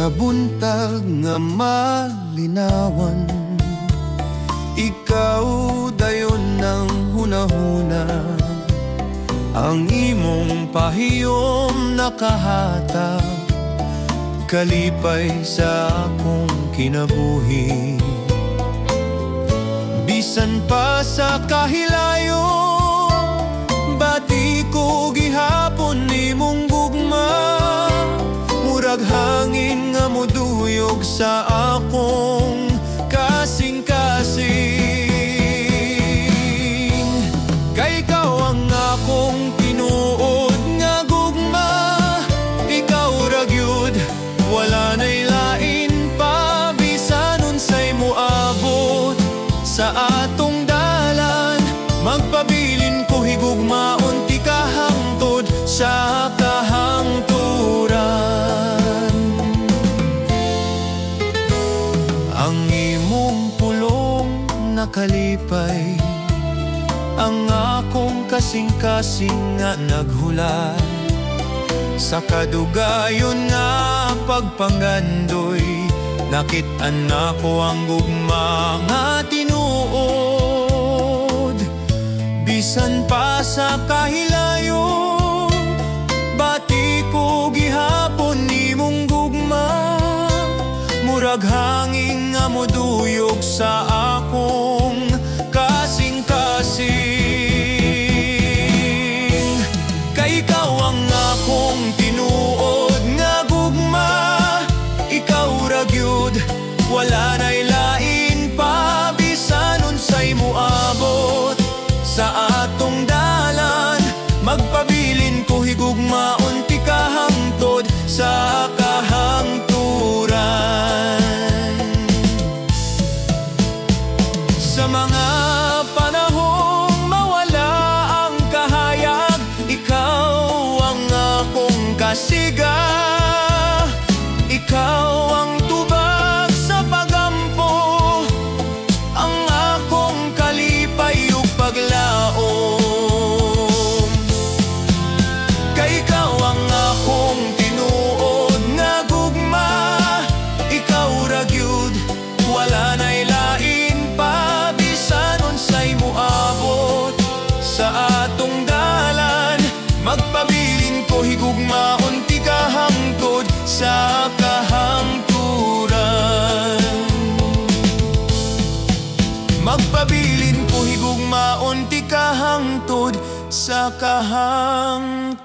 Sa buntag nga malinawan, ikaw dayon ng hunahuna. Ang imong pahiyom nakahatag, kalipay sa akong kinabuhi. Bisan pa sa kahilayo, bati ko gihapon nimong gugma. Murag hangin nga moduyog sa akong kasing-kasing. Kay ikaw ang akong tinuod nga gugma. Ikaw ragyud, wala na'y lain pa. Bisan unsay moabot sa atong dalan, magpabilin ko higugmaon ti kahangtod sa kahangturan. Ang imong pulong nakalipay, ang akong kasing-kasing nga naghulay. Sa kadugayon nga pagpangandoy, nakit-an ako ang gugma nga tinuod. Bisan pa sa kahilayo, bati ko gihapon nimong gugma. Murag hangin nga moduyog sa akong kasing-kasing. Kay ikaw ang akong tinuod nga gugma. Ikaw ragyud, wala na'y lain pa. Bisan unsay moabot sa atong dalan, magpabilin ko higugmaon ti kahangtod sa kahangturan. Sa mga panahong mawala ang kahayag, ikaw ang akong kasiga. Ikaw ang tubag sa pagampo, ang akong kalipay ug paglaom. Kay ikaw ang akong tinuod nga gugma. Ikaw ragyud, wala na'y lain pa. Bisan unsay moabot sa atong dalan, magpabilin ko higugmaon ti kahangtod sa kahangturan. Magpabilin ko higugmaon ti kahangtod sa kahangturan.